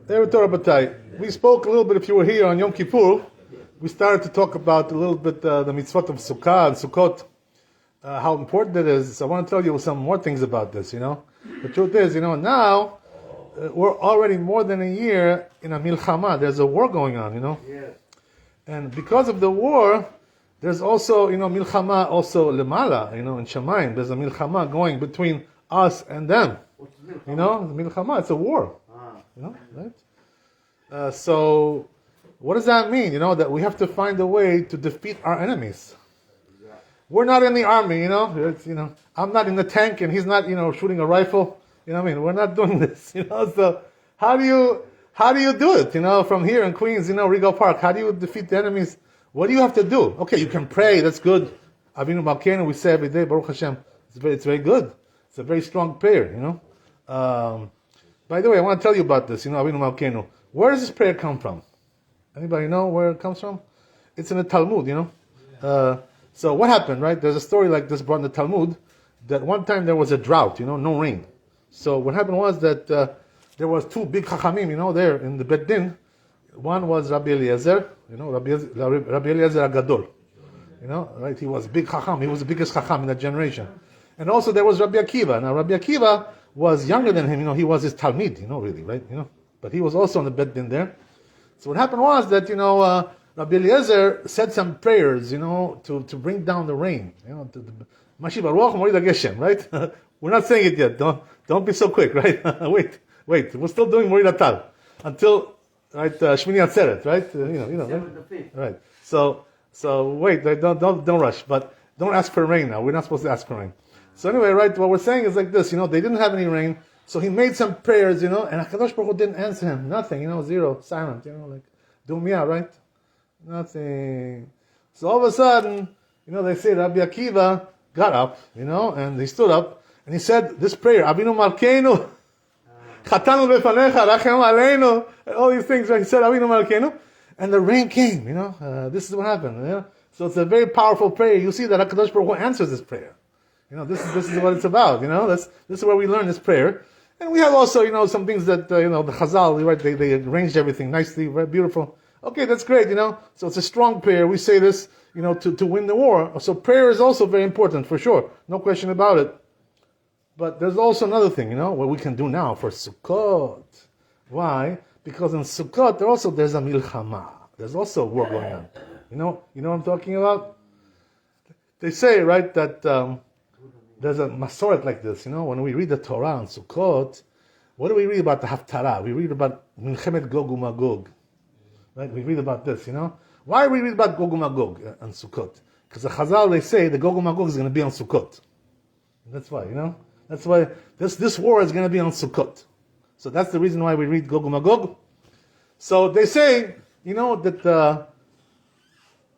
We spoke a little bit, if you were here on Yom Kippur, we started to talk about a little bit the mitzvot of Sukkah and Sukkot, how important it is. So I want to tell you some more things about this, The truth is, now we're already more than a year in a milchama. There's a war going on, Yes. And because of the war, there's also, milchama also lemala, in Shamayim. There's a milchama going between us and them. What's milk? The milchama, it's a war. Ah. Right? So, what does that mean? That we have to find a way to defeat our enemies. Yeah. We're not in the army, It's, I'm not in the tank and he's not, shooting a rifle. We're not doing this, So, how do you do it? From here in Queens, Regal Park, how do you defeat the enemies? What do you have to do? Okay, you can pray, that's good. Avinu Malkeinu, we say every day, Baruch Hashem. It's very good. It's a very strong prayer, By the way, I want to tell you about this, Avinu Malkeinu. Where does this prayer come from? Anybody know where it comes from? It's in the Talmud, So what happened, right? There's a story like this brought in the Talmud, that one time there was a drought, no rain. So what happened was that there was two big chachamim, there in the Beit Din. One was Rabbi Eliezer, Rabbi Eliezer Agadol. Right? He was big chacham. He was the biggest chacham in that generation. And also there was Rabbi Akiva. Now Rabbi Akiva was younger than him. He was his talmid. Really, right? But he was also on the Beit Din there. So what happened was that Rabbi Eliezer said some prayers, to bring down the rain. Mashiach Baruch Morid Geshem, right? We're not saying it yet. Don't be so quick, right? Wait. We're still doing Morid Atal until right Shmini Atzeret, right? Right. So wait, don't rush, but don't ask for rain now. We're not supposed to ask for rain. So anyway, right, what we're saying is like this, they didn't have any rain, so he made some prayers, and HaKadosh Baruch Hu didn't answer him. Nothing, zero, silent, like, Dumya, right? Nothing. So all of a sudden, they say Rabbi Akiva got up, and he stood up, and he said this prayer, Avinu Malkeinu, Chatanu Befanecha, Rachem Aleinu, all these things, right? He said Avinu Malkeinu, and the rain came, this is what happened, So it's a very powerful prayer. You see that HaKadosh Baruch Hu answers this prayer. This is what it's about, This is where we learn this prayer. And we have also, some things that, the Chazal, right, they arranged everything nicely, very beautiful. Okay, that's great, So it's a strong prayer. We say this, to win the war. So prayer is also very important, for sure. No question about it. But there's also another thing, what we can do now for Sukkot. Why? Because in Sukkot, there's a milchama. There's also a war going on. You know what I'm talking about? They say, right, that there's a masoret like this, when we read the Torah on Sukkot, what do we read about the Haftarah? We read about Milchemet Gog uMagog. Right? We read about this, Why do we read about Gog uMagog on Sukkot? Because the Chazal, they say the Gog uMagog is going to be on Sukkot. That's why, That's why this war is going to be on Sukkot. So that's the reason why we read Gog uMagog. So they say, that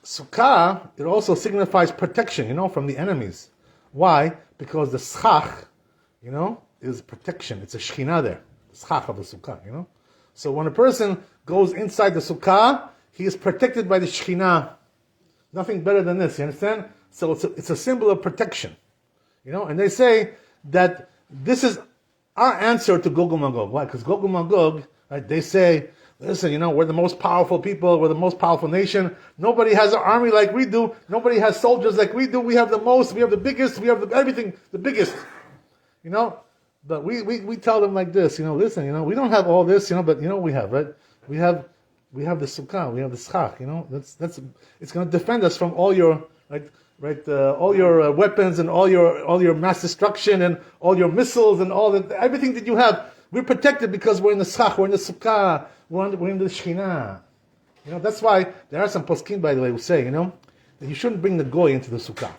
Sukkah, it also signifies protection, from the enemies. Why? Because the schach, is protection. It's a shechina there. The schach of the Sukkah, So when a person goes inside the Sukkah, he is protected by the shechina. Nothing better than this, you understand? So it's a symbol of protection. And they say that this is our answer to Gog uMagog. Why? Because Gog uMagog, right, they say, listen, we're the most powerful people, we're the most powerful nation. Nobody has an army like we do. Nobody has soldiers like we do. We have the most, we have the biggest, we have everything, the biggest. But we tell them like this, listen, we don't have all this, but we have, right? We have the Sukkah, we have the Schach, that's it's going to defend us from all your, all your weapons and all your mass destruction and all your missiles and everything that you have. We're protected because we're in the Schach, we're in the Sukkah, we're in the Shekhinah. That's why there are some poskim, by the way, who say, that you shouldn't bring the goy into the Sukkah.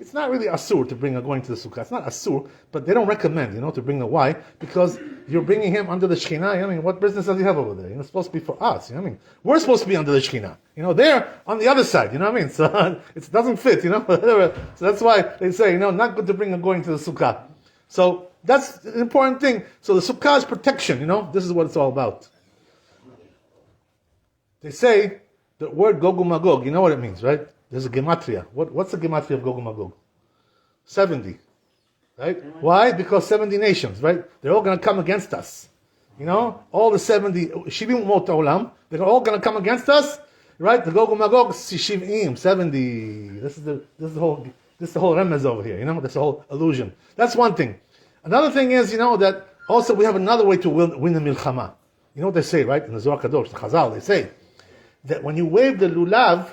It's not really asur to bring a goy into the Sukkah. It's not asur, but they don't recommend, to bring the why, because you're bringing him under the Shekhinah. What business does he have over there? It's supposed to be for us. We're supposed to be under the Shekhinah. They're on the other side. So it doesn't fit. So that's why they say, not good to bring a goy into the Sukkah. So that's an important thing. So the Sukkah is protection. This is what it's all about. They say the word Gog uMagog. You know what it means, right? There's a gematria. What's the gematria of Gog uMagog? 70. Right? Why? Because 70 nations, right? They're all going to come against us. all the 70, Shivim Umot Olam, they're all going to come against us, right? The Gog and Magog, Shivim, 70. This is the whole remez over here, that's the whole illusion. That's one thing. Another thing is, that also we have another way to win the milchama. You know what they say, right? In the Zohar Kadosh, the Chazal, they say that when you wave the lulav,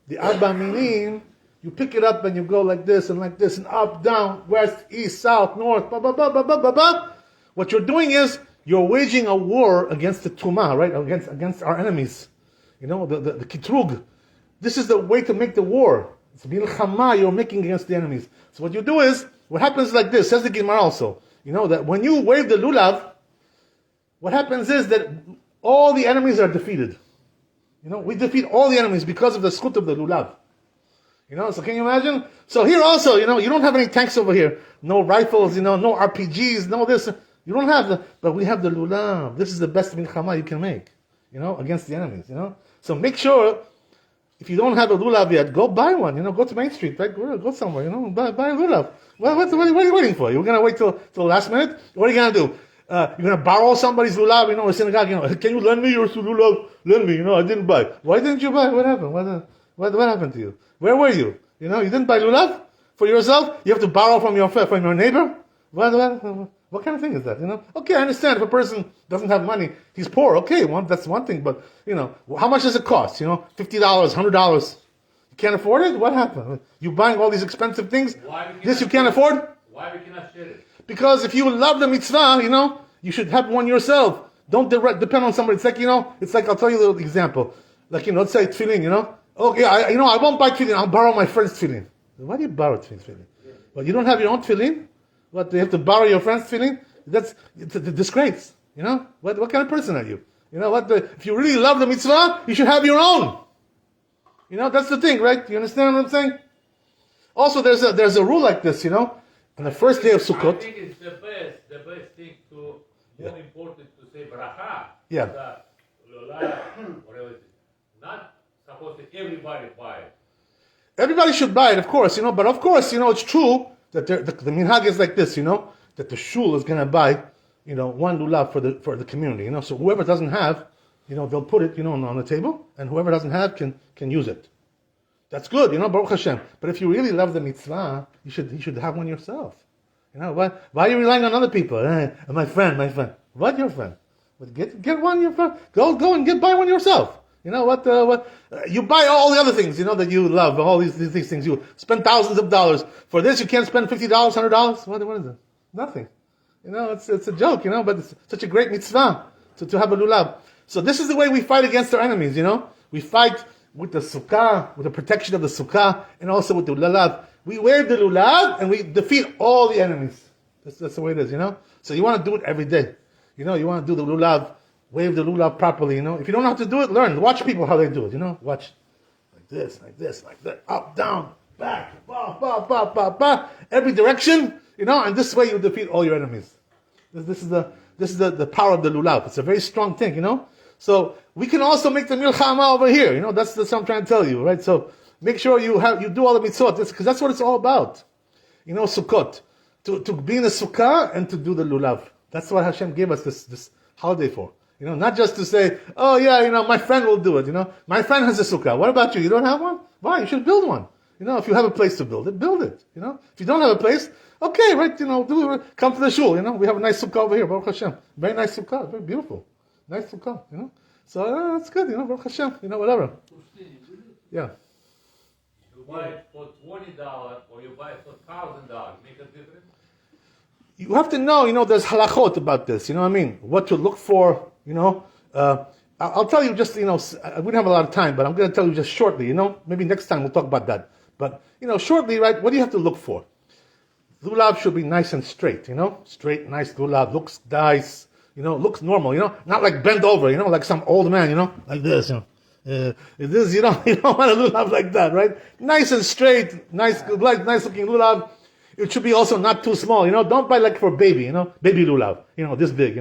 the Arba Minim, you pick it up and you go like this and up, down, west, east, south, north, blah, blah, blah, blah, blah, blah, blah. What you're doing is you're waging a war against the Tumah, right? Against our enemies. The Kitrug. This is the way to make the war. It's milchama you're making against the enemies. So what you do is, what happens like this, says the Gemara also, that when you wave the lulav, what happens is that all the enemies are defeated. We defeat all the enemies because of the schut of the lulav. So can you imagine? So here also, you don't have any tanks over here. No rifles, no RPGs, no this. You don't have but we have the lulav. This is the best milchama you can make, against the enemies, So make sure, if you don't have a lulav yet, go buy one, go to Main Street, right? Go somewhere, buy a lulav. What are you waiting for? You're going to wait till the last minute? What are you going to do? You're going to borrow somebody's lulav, in a synagogue, can you lend me your lulav? Lend me, I didn't buy. Why didn't you buy? What happened? What happened to you? Where were you? You didn't buy lulav for yourself? You have to borrow from your neighbor? What kind of thing is that? Okay, I understand if a person doesn't have money, he's poor. Okay, that's one thing. But how much does it cost? $50, $100. You can't afford it. What happened? You buying all these expensive things? This you can't afford? Why we cannot share it? Because if you love the mitzvah, you should have one yourself. Don't depend on somebody. It's like I'll tell you a little example. Like let's say tefillin. Okay, I won't buy tefillin. I'll borrow my friend's tefillin. Why do you borrow tefillin? Well, you don't have your own tefillin. What, you have to borrow your friend's tefillin? It's a disgrace. What kind of person are you? If you really love the mitzvah, you should have your own. That's the thing, right? You understand what I'm saying? Also, there's a rule like this, on the first day of Sukkot. I think it's the best thing to, more important to say bracha. Yeah. Whatever it is. Not supposed to everybody buy it. Everybody should buy it, of course, but of course, it's true that the minhag is like this, that the shul is going to buy, one lulav for the community, So whoever doesn't have, they'll put it, on the table, and whoever doesn't have can use it. That's good, Baruch Hashem. But if you really love the mitzvah, you should have one yourself. Why are you relying on other people? My friend. What, your friend? But get one your friend. Go and buy one yourself. You buy all the other things, that you love, all these things. You spend thousands of dollars. For this, you can't spend $50, $100. What is it? Nothing. It's a joke, but it's such a great mitzvah to have a lulav. So this is the way we fight against our enemies, We fight with the sukkah, with the protection of the sukkah, and also with the lulav. We wave the lulav, and we defeat all the enemies. That's the way it is, So you want to do it every day. You want to do the lulav, wave the lulav properly, If you don't know how to do it, learn. Watch people how they do it, Watch. Like this, like that. Up, down, back, ba, ba, ba, ba, ba. Every direction, and this way you defeat all your enemies. This is the power of the lulav. It's a very strong thing, So we can also make the milchama over here, That's what I'm trying to tell you, right? So make sure you do all the mitzvot, because that's what it's all about. Sukkot. To be in the sukkah and to do the lulav. That's what Hashem gave us this holiday for. Not just to say, oh yeah, my friend will do it, My friend has a sukkah. What about you? You don't have one? Why? You should build one. If you have a place to build it, build it. If you don't have a place, okay, right, come to the shul, We have a nice sukkah over here, Baruch Hashem. Very nice sukkah, very beautiful. Nice sukkah, So that's good, Baruch Hashem, whatever. Yeah. You buy it for $20 or you buy it for $1,000, make a difference? You have to know, there's halachot about this, what to look for, I'll tell you just, we don't have a lot of time, but I'm going to tell you just shortly, maybe next time we'll talk about that. But, shortly, right, what do you have to look for? Lulav should be nice and straight, straight, nice lulav, looks nice, looks normal, not like bent over, like some old man, like this, you don't want a lulav like that, right? Nice and straight, nice looking lulav. It should be also not too small, don't buy like for baby, baby lulav, this big,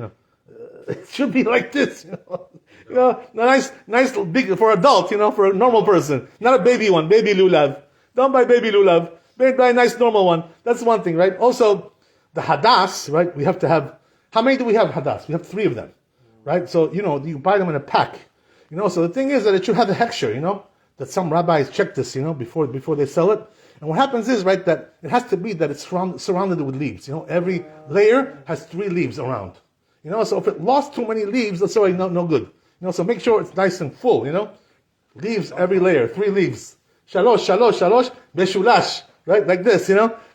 it should be like this, nice big for adult, for a normal person, not a baby one, baby lulav. Don't buy baby lulav. Buy a nice normal one. That's one thing, right? Also, the hadas, right? We have to have How many do we have hadas? We have 3 of them, right? So, you buy them in a pack. So the thing is that it should have a hechsher, that some rabbis check this, before they sell it. And what happens is, right, that it has to be that it's surrounded with leaves. Every layer has 3 leaves around. So if it lost too many leaves, that's already no good. So make sure it's nice and full, Leaves every layer, 3 leaves. Shalosh, beshulash, right? Like this,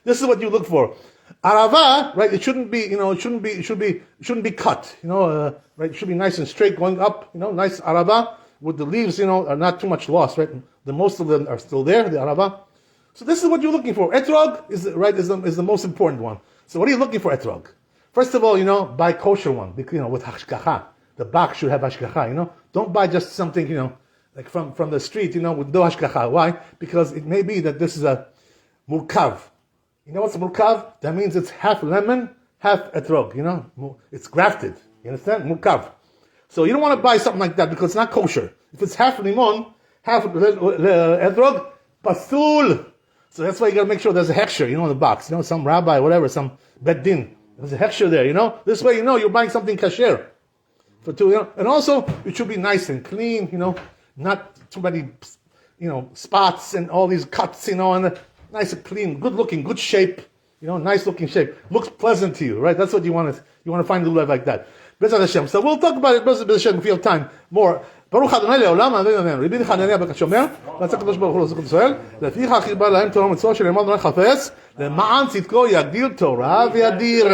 This is what you look for. Arava, right? It shouldn't be, it shouldn't be cut, right? It should be nice and straight going up, nice arava with the leaves, are not too much lost, right? The most of them are still there, the arava. So this is what you're looking for. Etrog is the most important one. So what are you looking for, etrog? First of all, buy kosher one, with hashgacha. The box should have hashgacha, Don't buy just something, like from the street, with no hashgacha. Why? Because it may be that this is a murkav. What's a murkav? That means it's half lemon, half etrog, It's grafted. You understand? Murkav. So you don't want to buy something like that because it's not kosher. If it's half limon, half etrog, pasul. So that's why you got to make sure there's a hechsher, in the box. Some rabbi, whatever, some beddin. There's a hechsher there, This way, you're buying something kasher. For 2, And also, it should be nice and clean, not too many, spots and all these cuts, and nice and clean, good looking, good shape, nice looking shape. Looks pleasant to you, right? That's what you want to find the lulav like that. B'ezrat Hashem. So we'll talk about it, B'ezrat Hashem, if we have time, more. ברוך ה' לעולם אמן. רבי חנניה בן שומר, רצה הקדוש ברוך הוא לזכות ישראל, לפיכך חיבר להם תורה ומצוות שנאמר אדוני חפץ, למען צדקו יגדיל תורה וידיר.